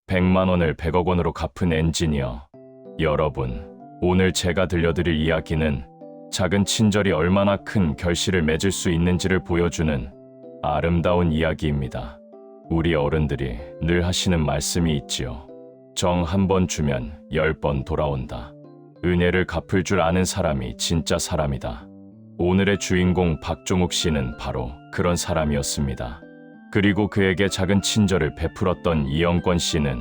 100만 원을 100억 원으로 갚은 엔지니어. 여러분, 오늘 제가 들려드릴 이야기는 작은 친절이 얼마나 큰 결실을 맺을 수 있는지를 보여주는 아름다운 이야기입니다. 우리 어른들이 늘 하시는 말씀이 있지요. 정 한 번 주면 10번 돌아온다. 은혜를 갚을 줄 아는 사람이 진짜 사람이다. 오늘의 주인공 박종욱 씨는 바로 그런 사람이었습니다. 그리고 그에게 작은 친절을 베풀었던 이영권 씨는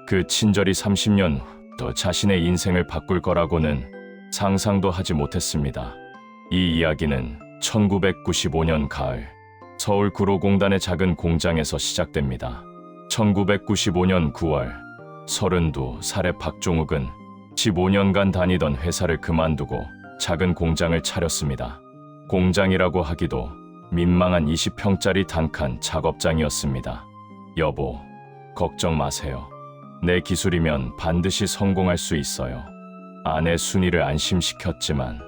그 친절이 30년 후 또 자신의 인생을 바꿀 거라고는 상상도 하지 못했습니다. 이 이야기는 1995년 가을 서울 구로공단의 작은 공장에서 시작됩니다. 1995년 9월 32살의 박종욱은 15년간 다니던 회사를 그만두고 작은 공장을 차렸습니다. 공장이라고 하기도 민망한 20평짜리 단칸 작업장이었습니다. 여보, 걱정 마세요. 내 기술이면 반드시 성공할 수 있어요. 아내 순이를 안심시켰지만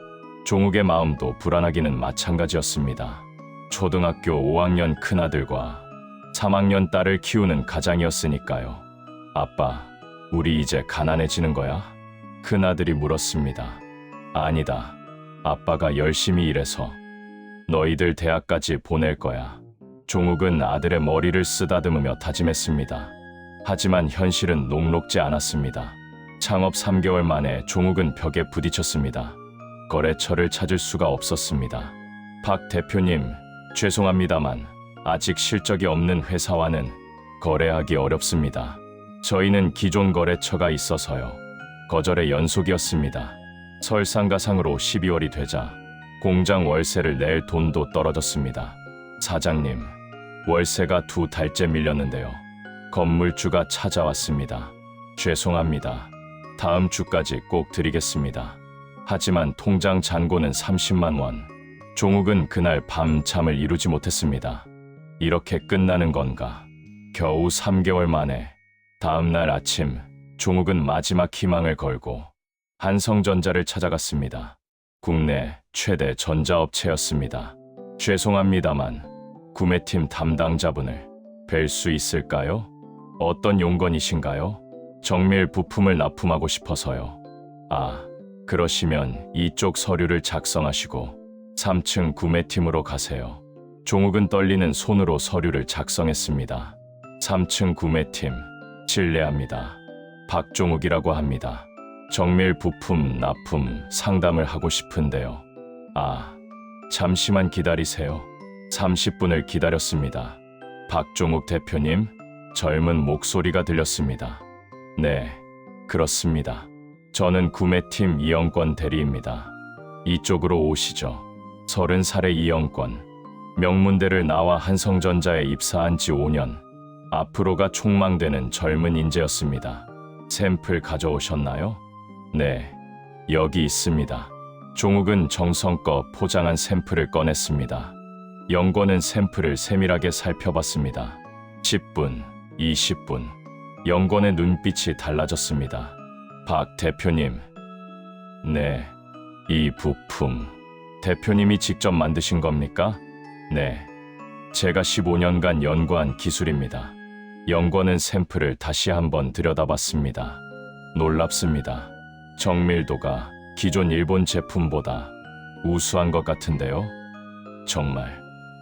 종욱의 마음도 불안하기는 마찬가지였습니다. 초등학교 5학년 큰아들과 3학년 딸을 키우는 가장이었으니까요. 아빠, 우리 이제 가난해지는 거야? 큰아들이 물었습니다. 아니다. 아빠가 열심히 일해서 너희들 대학까지 보낼 거야. 종욱은 아들의 머리를 쓰다듬으며 다짐했습니다. 하지만 현실은 녹록지 않았습니다. 창업 3개월 만에 종욱은 벽에 부딪혔습니다. 거래처를 찾을 수가 없었습니다. 박 대표님, 죄송합니다만 아직 실적이 없는 회사와는 거래하기 어렵습니다. 저희는 기존 거래처가 있어서요. 거절의 연속이었습니다. 설상가상으로 12월이 되자 공장 월세를 낼 돈도 떨어졌습니다. 사장님, 월세가 2달째 밀렸는데요. 건물주가 찾아왔습니다. 죄송합니다. 다음 주까지 꼭 드리겠습니다. 하지만 통장 잔고는 30만 원. 종욱은 그날 밤 잠을 이루지 못했습니다. 이렇게 끝나는 건가? 겨우 3개월 만에 다음 날 아침 종욱은 마지막 희망을 걸고 한성전자를 찾아갔습니다. 국내 최대 전자업체였습니다. 죄송합니다만 구매팀 담당자분을 뵐 수 있을까요? 어떤 용건이신가요? 정밀 부품을 납품하고 싶어서요. 아, 그러시면 이쪽 서류를 작성하시고 3층 구매팀으로 가세요. 종욱은 떨리는 손으로 서류를 작성했습니다. 3층 구매팀, 실례합니다. 박종욱이라고 합니다. 정밀 부품 납품 상담을 하고 싶은데요. 아, 잠시만 기다리세요. 30분을 기다렸습니다. 박종욱 대표님, 젊은 목소리가 들렸습니다. 네, 그렇습니다. 저는 구매팀 이영권 대리입니다. 이쪽으로 오시죠. 30살의 이영권. 명문대를 나와 한성전자에 입사한 지 5년. 앞으로가 촉망되는 젊은 인재였습니다. 샘플 가져오셨나요? 네, 여기 있습니다. 종욱은 정성껏 포장한 샘플을 꺼냈습니다. 영권은 샘플을 세밀하게 살펴봤습니다. 10분, 20분. 영권의 눈빛이 달라졌습니다. 박 대표님. 네, 이 부품 대표님이 직접 만드신 겁니까? 네, 제가 15년간 연구한 기술입니다. 영권은 샘플을 다시 한번 들여다봤습니다. 놀랍습니다. 정밀도가 기존 일본 제품보다 우수한 것 같은데요?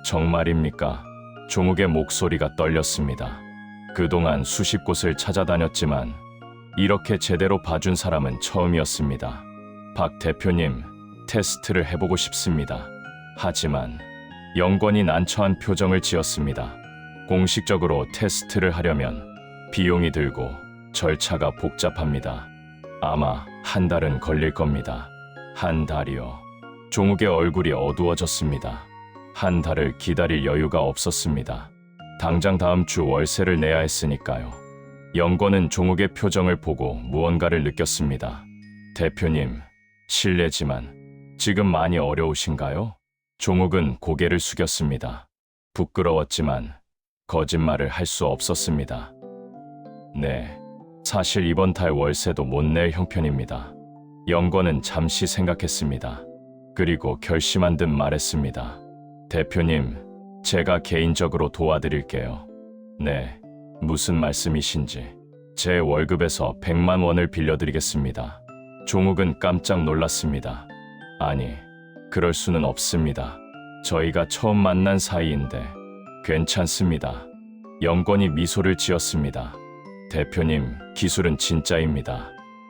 정말입니까? 종욱의 목소리가 떨렸습니다. 그동안 수십 곳을 찾아다녔지만 이렇게 제대로 봐준 사람은 처음이었습니다. 박 대표님, 테스트를 해보고 싶습니다. 하지만 영권이 난처한 표정을 지었습니다. 공식적으로 테스트를 하려면 비용이 들고 절차가 복잡합니다. 아마 한 달은 걸릴 겁니다. 한 달이요. 종욱의 얼굴이 어두워졌습니다. 한 달을 기다릴 여유가 없었습니다. 당장 다음 주 월세를 내야 했으니까요. 영권은 종욱의 표정을 보고 무언가를 느꼈습니다. 대표님, 실례지만 지금 많이 어려우신가요? 종욱은 고개를 숙였습니다. 부끄러웠지만 거짓말을 할 수 없었습니다. 네, 사실 이번 달 월세도 못 낼 형편입니다. 영권은 잠시 생각했습니다. 그리고 결심한 듯 말했습니다. 대표님, 제가 개인적으로 도와드릴게요. 네, 무슨 말씀이신지 제 월급에서 100만 원을 빌려드리겠습니다. 종욱은 깜짝 놀랐습니다. 아니, 그럴 수는 없습니다. 저희가 처음 만난 사이인데. 괜찮습니다. 영건이 미소를 지었습니다. 대표님, 기술은 진짜입니다.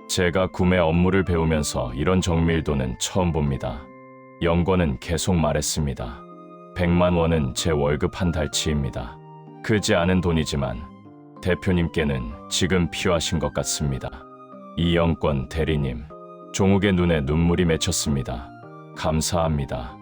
제가 구매 업무를 배우면서 이런 정밀도는 처음 봅니다. 영건은 계속 말했습니다. 100만 원은 제 월급 한 달치입니다. 크지 않은 돈이지만 대표님께는 지금 필요하신 것 같습니다. 이영권 대리님, 종욱의 눈에 눈물이 맺혔습니다. 감사합니다.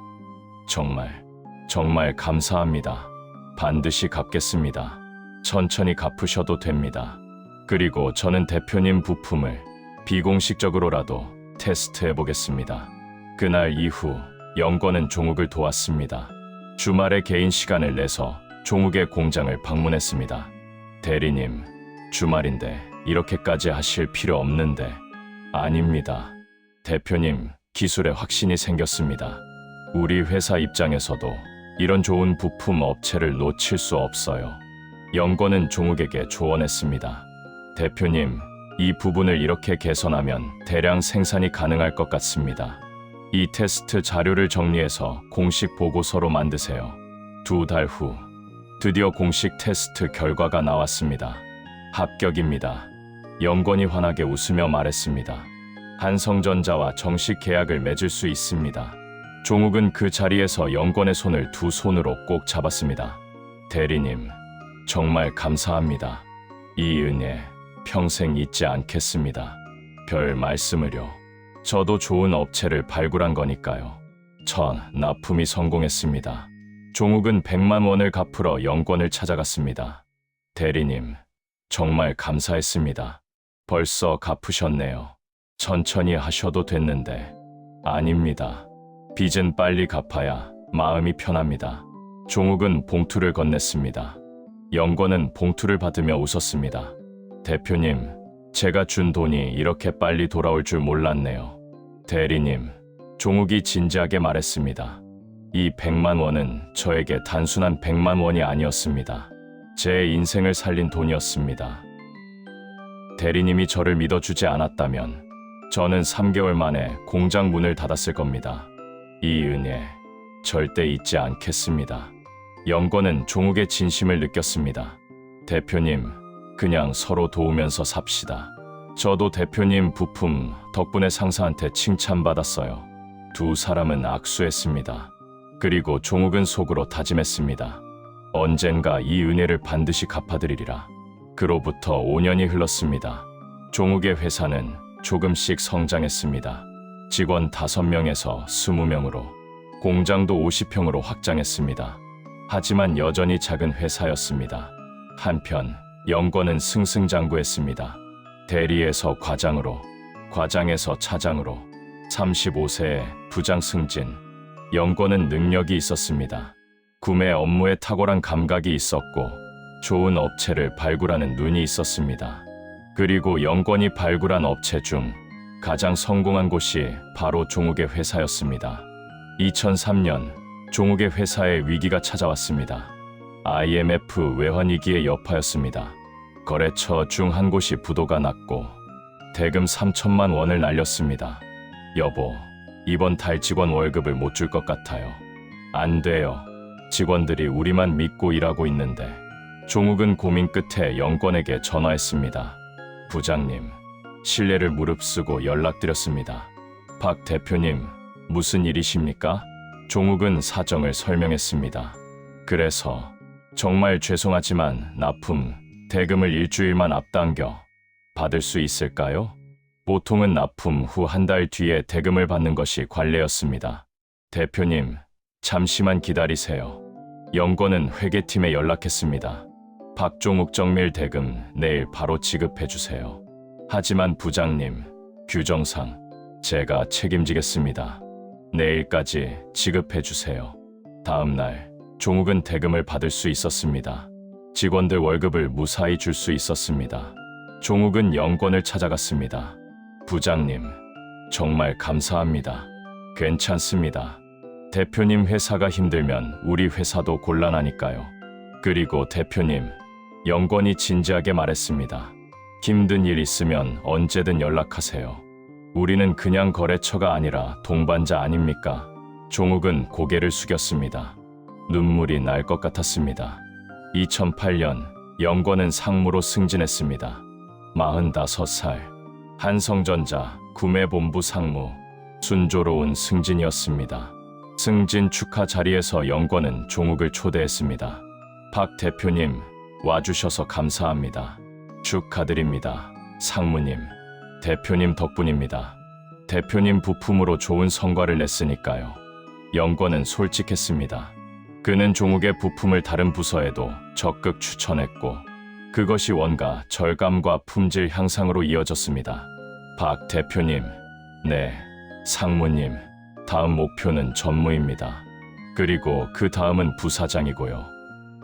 정말 감사합니다. 반드시 갚겠습니다. 천천히 갚으셔도 됩니다. 그리고 저는 대표님 부품을 비공식적으로라도 테스트해 보겠습니다. 그날 이후 영건은 종욱을 도왔습니다. 주말에 개인 시간을 내서 종욱의 공장을 방문했습니다. 대리님, 주말인데 이렇게까지 하실 필요 없는데. 아닙니다. 대표님, 기술에 확신이 생겼습니다. 우리 회사 입장에서도 이런 좋은 부품 업체를 놓칠 수 없어요. 영건은 종욱에게 조언했습니다. 대표님, 이 부분을 이렇게 개선하면 대량 생산이 가능할 것 같습니다. 이 테스트 자료를 정리해서 공식 보고서로 만드세요. 2달 후, 드디어 공식 테스트 결과가 나왔습니다. 합격입니다. 영건이 환하게 웃으며 말했습니다. 한성전자와 정식 계약을 맺을 수 있습니다. 종욱은 그 자리에서 영건의 손을 두 손으로 꼭 잡았습니다. 대리님, 정말 감사합니다. 이 은혜 평생 잊지 않겠습니다. 별 말씀을요. 저도 좋은 업체를 발굴한 거니까요. 전 납품이 성공했습니다. 종욱은 100만 원을 갚으러 영건을 찾아갔습니다. 대리님, 정말 감사했습니다. 벌써 갚으셨네요. 천천히 하셔도 됐는데. 아닙니다. 빚은 빨리 갚아야 마음이 편합니다. 종욱은 봉투를 건넸습니다. 영건은 봉투를 받으며 웃었습니다. 대표님, 제가 준 돈이 이렇게 빨리 돌아올 줄 몰랐네요. 대리님, 종욱이 진지하게 말했습니다. 이 100만 원은 저에게 단순한 100만 원이 아니었습니다. 제 인생을 살린 돈이었습니다. 대리님이 저를 믿어주지 않았다면 저는 3개월 만에 공장 문을 닫았을 겁니다. 이 은혜 절대 잊지 않겠습니다. 영건은 종욱의 진심을 느꼈습니다. 대표님, 그냥 서로 도우면서 삽시다. 저도 대표님 부품 덕분에 상사한테 칭찬받았어요. 두 사람은 악수했습니다. 그리고 종욱은 속으로 다짐했습니다. 언젠가 이 은혜를 반드시 갚아드리리라. 그로부터 5년이 흘렀습니다. 종욱의 회사는 조금씩 성장했습니다. 직원 5명에서 20명으로, 공장도 50평으로 확장했습니다. 하지만 여전히 작은 회사였습니다. 한편 영건은 승승장구했습니다. 대리에서 과장으로, 과장에서 차장으로, 35세에 부장 승진. 영건은 능력이 있었습니다. 구매 업무에 탁월한 감각이 있었고 좋은 업체를 발굴하는 눈이 있었습니다. 그리고 영건이 발굴한 업체 중 가장 성공한 곳이 바로 종욱의 회사였습니다. 2003년 종욱의 회사에 위기가 찾아왔습니다. IMF 외환위기의 여파였습니다. 거래처 중 한 곳이 부도가 났고 대금 3천만 원을 날렸습니다. 여보, 이번 달 직원 월급을 못 줄 것 같아요. 안 돼요. 직원들이 우리만 믿고 일하고 있는데. 종욱은 고민 끝에 영건에게 전화했습니다. 부장님, 신뢰를 무릅쓰고 연락드렸습니다. 박 대표님, 무슨 일이십니까? 종욱은 사정을 설명했습니다. 그래서 정말 죄송하지만 납품, 대금을 일주일만 앞당겨 받을 수 있을까요? 보통은 납품 후 한 달 뒤에 대금을 받는 것이 관례였습니다. 대표님, 잠시만 기다리세요. 영건은 회계팀에 연락했습니다. 박종욱 정밀 대금 내일 바로 지급해주세요. 하지만 부장님, 규정상 제가 책임지겠습니다. 내일까지 지급해주세요. 다음 날 종욱은 대금을 받을 수 있었습니다. 직원들 월급을 무사히 줄 수 있었습니다. 종욱은 영건을 찾아갔습니다. 부장님, 정말 감사합니다. 괜찮습니다. 대표님 회사가 힘들면 우리 회사도 곤란하니까요. 그리고 대표님, 영건이 진지하게 말했습니다. 힘든 일 있으면 언제든 연락하세요. 우리는 그냥 거래처가 아니라 동반자 아닙니까? 종욱은 고개를 숙였습니다. 눈물이 날 것 같았습니다. 2008년 영권은 상무로 승진했습니다. 45살, 한성전자 구매본부 상무, 순조로운 승진이었습니다. 승진 축하 자리에서 영권은 종욱을 초대했습니다. 박 대표님, 와주셔서 감사합니다. 축하드립니다. 상무님, 대표님 덕분입니다. 대표님 부품으로 좋은 성과를 냈으니까요. 영권은 솔직했습니다. 그는 종욱의 부품을 다른 부서에도 적극 추천했고 그것이 원가 절감과 품질 향상으로 이어졌습니다. 박 대표님, 네, 상무님, 다음 목표는 전무입니다. 그리고 그 다음은 부사장이고요.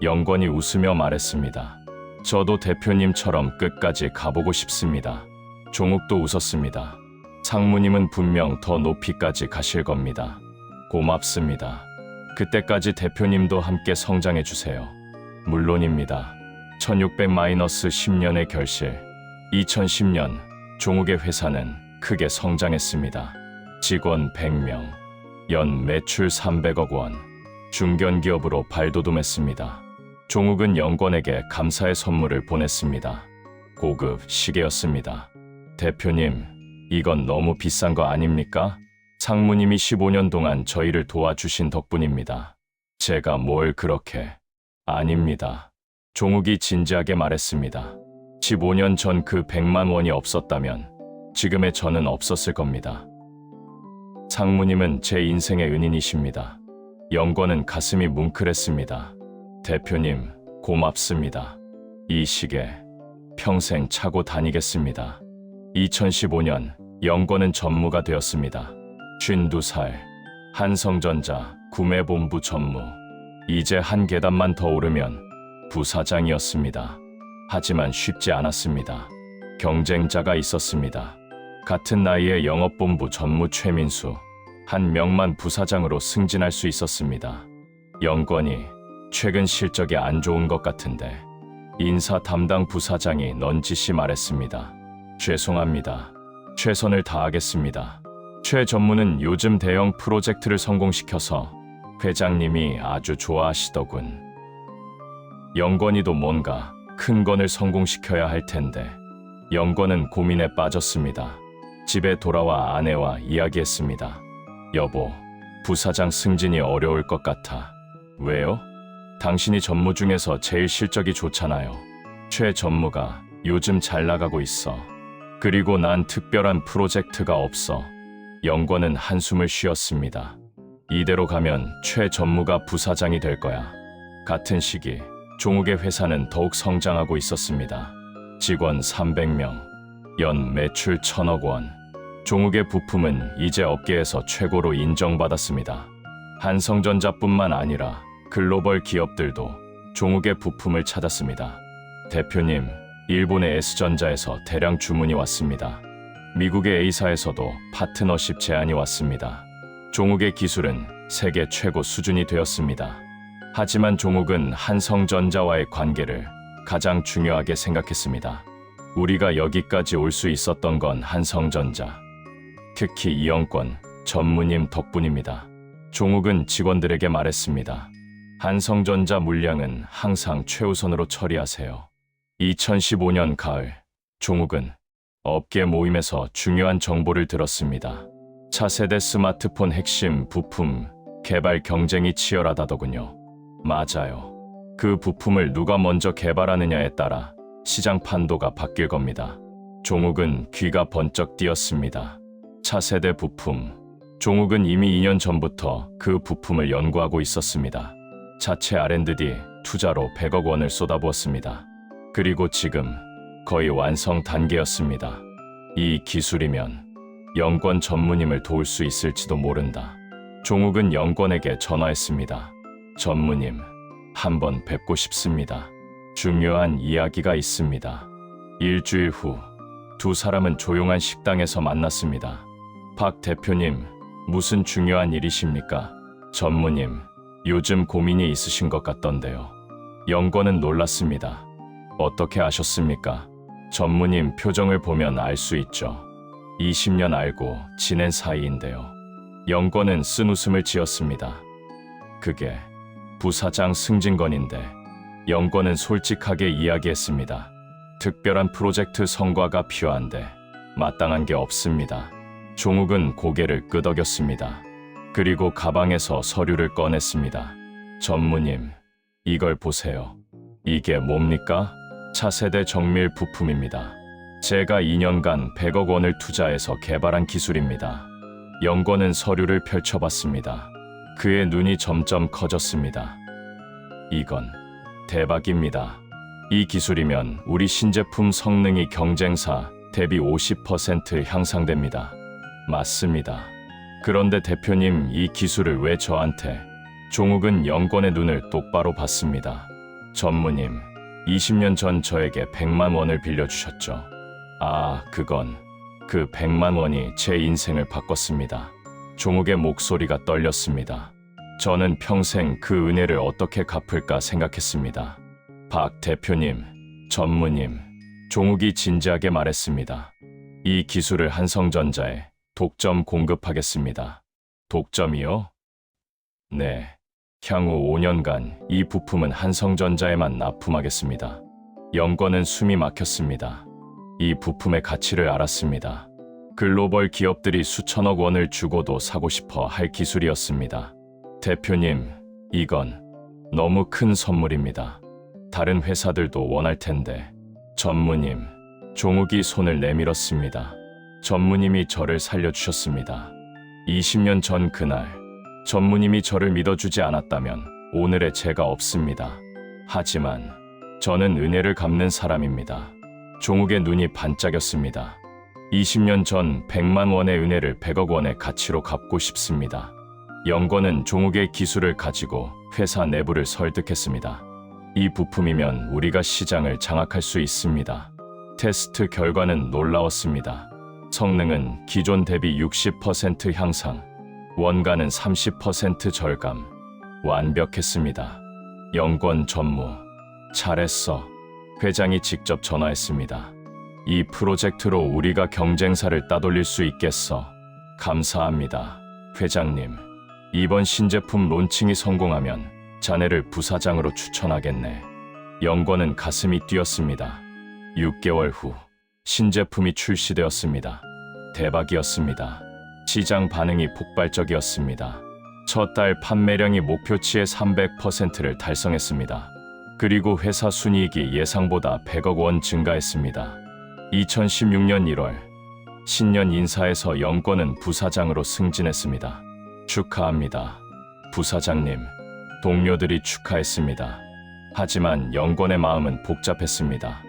영권이 웃으며 말했습니다. 저도 대표님처럼 끝까지 가보고 싶습니다. 종욱도 웃었습니다. 상무님은 분명 더 높이까지 가실 겁니다. 고맙습니다. 그때까지 대표님도 함께 성장해 주세요. 물론입니다. 1600-10년의 결실. 2010년 종욱의 회사는 크게 성장했습니다. 직원 100명, 연 매출 300억 원, 중견기업으로 발돋움했습니다. 종욱은 영권에게 감사의 선물을 보냈습니다. 고급 시계였습니다. 대표님, 이건 너무 비싼 거 아닙니까? 상무님이 15년 동안 저희를 도와주신 덕분입니다. 제가 뭘 그렇게... 아닙니다. 종욱이 진지하게 말했습니다. 15년 전 그 100만 원이 없었다면 지금의 저는 없었을 겁니다. 상무님은 제 인생의 은인이십니다. 영권은 가슴이 뭉클했습니다. 대표님, 고맙습니다. 이 시계 평생 차고 다니겠습니다. 2015년 영권은 전무가 되었습니다. 52살, 한성전자 구매본부 전무. 이제 한 계단만 더 오르면 부사장이었습니다. 하지만 쉽지 않았습니다. 경쟁자가 있었습니다. 같은 나이에 영업본부 전무 최민수, 한 명만 부사장으로 승진할 수 있었습니다. 영권이 최근 실적이 안 좋은 것 같은데 인사 담당 부사장이 넌지시 말했습니다. 죄송합니다. 최선을 다하겠습니다. 최 전무는 요즘 대형 프로젝트를 성공시켜서 회장님이 아주 좋아하시더군. 영권이도 뭔가 큰 건을 성공시켜야 할 텐데 영권은 고민에 빠졌습니다. 집에 돌아와 아내와 이야기했습니다. 여보, 부사장 승진이 어려울 것 같아. 왜요? 당신이 전무 중에서 제일 실적이 좋잖아요. 최 전무가 요즘 잘 나가고 있어. 그리고 난 특별한 프로젝트가 없어. 영권은 한숨을 쉬었습니다. 이대로 가면 최 전무가 부사장이 될 거야. 같은 시기 종욱의 회사는 더욱 성장하고 있었습니다. 직원 300명, 연 매출 1000억 원. 종욱의 부품은 이제 업계에서 최고로 인정받았습니다. 한성전자뿐만 아니라 글로벌 기업들도 종욱의 부품을 찾았습니다. 대표님, 일본의 S전자에서 대량 주문이 왔습니다. 미국의 A사에서도 파트너십 제안이 왔습니다. 종욱의 기술은 세계 최고 수준이 되었습니다. 하지만 종욱은 한성전자와의 관계를 가장 중요하게 생각했습니다. 우리가 여기까지 올 수 있었던 건 한성전자, 특히 이영권 전무님 덕분입니다. 종욱은 직원들에게 말했습니다. 한성전자 물량은 항상 최우선으로 처리하세요. 2015년 가을, 종욱은 업계 모임에서 중요한 정보를 들었습니다. 차세대 스마트폰 핵심 부품 개발 경쟁이 치열하다더군요. 맞아요. 그 부품을 누가 먼저 개발하느냐에 따라 시장 판도가 바뀔 겁니다. 종욱은 귀가 번쩍 뜨였습니다. 차세대 부품. 종욱은 이미 2년 전부터 그 부품을 연구하고 있었습니다. 자체 R&D 투자로 100억 원을 쏟아부었습니다. 그리고 지금 거의 완성 단계였습니다. 이 기술이면 영권 전무님을 도울 수 있을지도 모른다. 종욱은 영권에게 전화했습니다. 전무님, 한번 뵙고 싶습니다. 중요한 이야기가 있습니다. 일주일 후, 두 사람은 조용한 식당에서 만났습니다. 박 대표님, 무슨 중요한 일이십니까? 전무님, 요즘 고민이 있으신 것 같던데요. 영권은 놀랐습니다. 어떻게 아셨습니까? 전무님 표정을 보면 알 수 있죠. 20년 알고 지낸 사이인데요. 영권은 쓴 웃음을 지었습니다. 그게 부사장 승진건인데 영권은 솔직하게 이야기했습니다. 특별한 프로젝트 성과가 필요한데 마땅한 게 없습니다. 종욱은 고개를 끄덕였습니다. 그리고 가방에서 서류를 꺼냈습니다. 전무님, 이걸 보세요. 이게 뭡니까? 차세대 정밀 부품입니다. 제가 2년간 100억 원을 투자해서 개발한 기술입니다. 영권은 서류를 펼쳐봤습니다. 그의 눈이 점점 커졌습니다. 이건 대박입니다. 이 기술이면 우리 신제품 성능이 경쟁사 대비 50% 향상됩니다. 맞습니다. 그런데 대표님, 이 기술을 왜 저한테? 종욱은 영권의 눈을 똑바로 봤습니다. 전무님, 20년 전 저에게 100만 원을 빌려주셨죠. 아, 그건 그 100만 원이 제 인생을 바꿨습니다. 종욱의 목소리가 떨렸습니다. 저는 평생 그 은혜를 어떻게 갚을까 생각했습니다. 박 대표님, 전무님, 종욱이 진지하게 말했습니다. 이 기술을 한성전자에 독점 공급하겠습니다. 독점이요? 네. 향후 5년간 이 부품은 한성전자에만 납품하겠습니다. 영권은 숨이 막혔습니다. 이 부품의 가치를 알았습니다. 글로벌 기업들이 수천억 원을 주고도 사고 싶어 할 기술이었습니다. 대표님, 이건 너무 큰 선물입니다. 다른 회사들도 원할 텐데. 전무님, 종욱이 손을 내밀었습니다. 전무님이 저를 살려주셨습니다. 20년 전 그날, 전무님이 저를 믿어주지 않았다면 오늘의 제가 없습니다. 하지만 저는 은혜를 갚는 사람입니다. 종욱의 눈이 반짝였습니다. 20년 전 100만 원의 은혜를 100억 원의 가치로 갚고 싶습니다. 영권은 종욱의 기술을 가지고 회사 내부를 설득했습니다. 이 부품이면 우리가 시장을 장악할 수 있습니다. 테스트 결과는 놀라웠습니다. 성능은 기존 대비 60% 향상, 원가는 30% 절감. 완벽했습니다. 영권 전무, 잘했어. 회장이 직접 전화했습니다. 이 프로젝트로 우리가 경쟁사를 따돌릴 수 있겠어. 감사합니다. 회장님, 이번 신제품 론칭이 성공하면 자네를 부사장으로 추천하겠네. 영권은 가슴이 뛰었습니다. 6개월 후 신제품이 출시되었습니다. 대박이었습니다. 시장 반응이 폭발적이었습니다. 첫 달 판매량이 목표치의 300%를 달성했습니다. 그리고 회사 순이익이 예상보다 100억 원 증가했습니다. 2016년 1월, 신년 인사에서 영권은 부사장으로 승진했습니다. 축하합니다. 부사장님, 동료들이 축하했습니다. 하지만 영권의 마음은 복잡했습니다.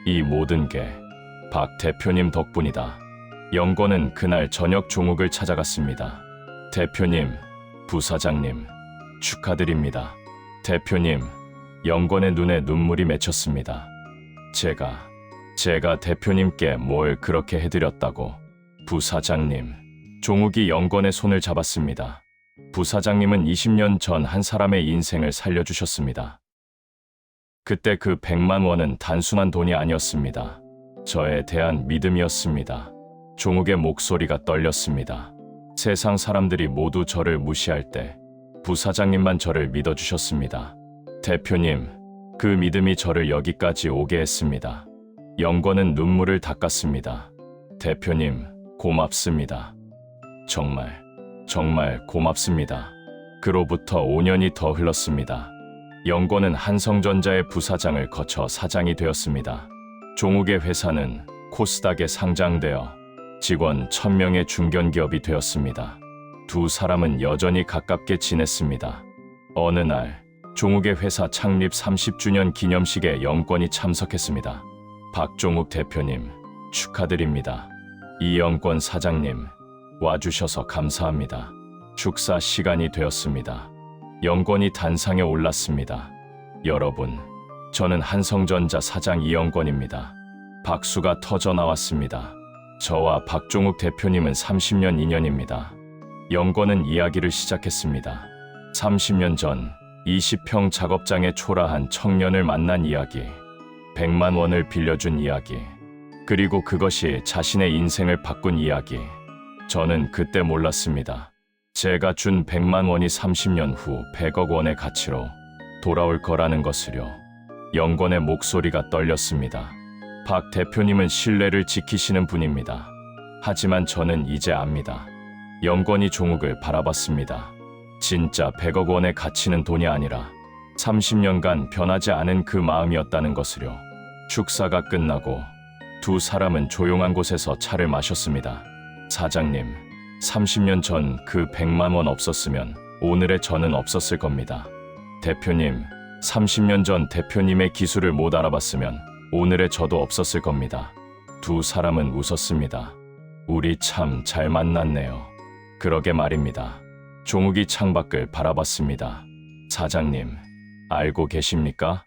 이 모든 게 박 대표님 덕분이다. 영권은 그날 저녁 종욱을 찾아갔습니다. 대표님, 부사장님, 축하드립니다. 대표님, 영권의 눈에 눈물이 맺혔습니다. 제가 대표님께 뭘 그렇게 해드렸다고. 부사장님, 종욱이 영권의 손을 잡았습니다. 부사장님은 20년 전 한 사람의 인생을 살려주셨습니다. 그때 그 100만 원은 단순한 돈이 아니었습니다. 저에 대한 믿음이었습니다. 종욱의 목소리가 떨렸습니다. 세상 사람들이 모두 저를 무시할 때 부사장님만 저를 믿어주셨습니다. 대표님, 그 믿음이 저를 여기까지 오게 했습니다. 영권은 눈물을 닦았습니다. 대표님, 고맙습니다. 정말 고맙습니다. 그로부터 5년이 더 흘렀습니다. 영권은 한성전자의 부사장을 거쳐 사장이 되었습니다. 종욱의 회사는 코스닥에 상장되어 직원 1000명의 중견기업이 되었습니다. 두 사람은 여전히 가깝게 지냈습니다. 어느 날 종욱의 회사 창립 30주년 기념식에 영권이 참석했습니다. 박종욱 대표님, 축하드립니다. 이영권 사장님, 와주셔서 감사합니다. 축사 시간이 되었습니다. 영권이 단상에 올랐습니다. 여러분, 저는 한성전자 사장 이영권입니다. 박수가 터져 나왔습니다. 저와 박종욱 대표님은 30년 인연입니다. 영권은 이야기를 시작했습니다. 30년 전 20평 작업장에 초라한 청년을 만난 이야기, 100만 원을 빌려준 이야기, 그리고 그것이 자신의 인생을 바꾼 이야기. 저는 그때 몰랐습니다. 제가 준 100만 원이 30년 후 100억 원의 가치로 돌아올 거라는 것을요. 영권의 목소리가 떨렸습니다. 박 대표님은 신뢰를 지키시는 분입니다. 하지만 저는 이제 압니다. 영권이 종욱을 바라봤습니다. 진짜 100억 원의 가치는 돈이 아니라 30년간 변하지 않은 그 마음이었다는 것을요. 축사가 끝나고 두 사람은 조용한 곳에서 차를 마셨습니다. 사장님, 30년 전 그 100만 원 없었으면 오늘의 저는 없었을 겁니다. 대표님, 30년 전 대표님의 기술을 못 알아봤으면 오늘의 저도 없었을 겁니다. 두 사람은 웃었습니다. 우리 참 잘 만났네요. 그러게 말입니다. 종욱이 창밖을 바라봤습니다. 사장님, 알고 계십니까?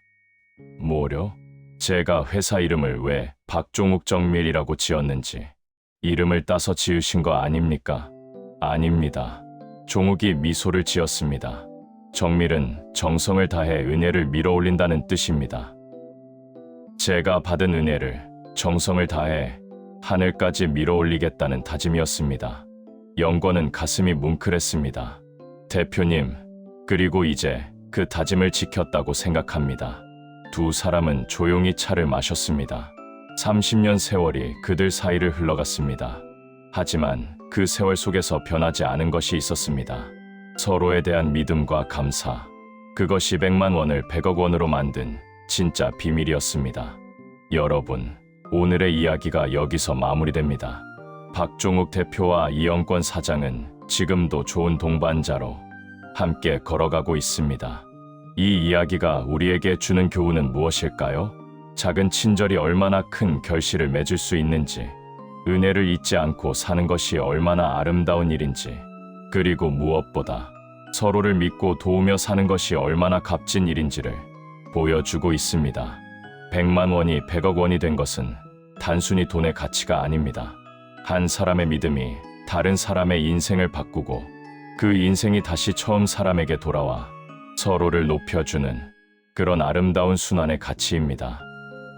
뭐요? 제가 회사 이름을 왜 박종욱 정밀이라고 지었는지. 이름을 따서 지으신 거 아닙니까? 아닙니다. 종욱이 미소를 지었습니다. 정밀은 정성을 다해 은혜를 밀어올린다는 뜻입니다. 제가 받은 은혜를 정성을 다해 하늘까지 밀어올리겠다는 다짐이었습니다. 영권은 가슴이 뭉클했습니다. 대표님, 그리고 이제 그 다짐을 지켰다고 생각합니다. 두 사람은 조용히 차를 마셨습니다. 30년 세월이 그들 사이를 흘러갔습니다. 하지만 그 세월 속에서 변하지 않은 것이 있었습니다. 서로에 대한 믿음과 감사. 그것이 100만 원을 100억 원으로 만든 진짜 비밀이었습니다. 여러분, 오늘의 이야기가 여기서 마무리됩니다. 박종욱 대표와 이영권 사장은 지금도 좋은 동반자로 함께 걸어가고 있습니다. 이 이야기가 우리에게 주는 교훈은 무엇일까요? 작은 친절이 얼마나 큰 결실을 맺을 수 있는지, 은혜를 잊지 않고 사는 것이 얼마나 아름다운 일인지, 그리고 무엇보다 서로를 믿고 도우며 사는 것이 얼마나 값진 일인지를 보여주고 있습니다. 100만 원이 100억 원이 된 것은 단순히 돈의 가치가 아닙니다. 한 사람의 믿음이 다른 사람의 인생을 바꾸고 그 인생이 다시 처음 사람에게 돌아와 서로를 높여주는 그런 아름다운 순환의 가치입니다.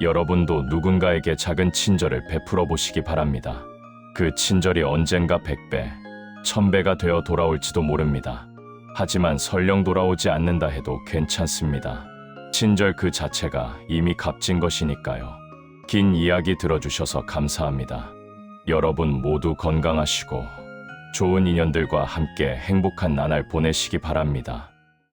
여러분도 누군가에게 작은 친절을 베풀어 보시기 바랍니다. 그 친절이 언젠가 100배, 1000배가 되어 돌아올지도 모릅니다. 하지만 설령 돌아오지 않는다 해도 괜찮습니다. 친절 그 자체가 이미 값진 것이니까요. 긴 이야기 들어주셔서 감사합니다. 여러분 모두 건강하시고 좋은 인연들과 함께 행복한 나날 보내시기 바랍니다.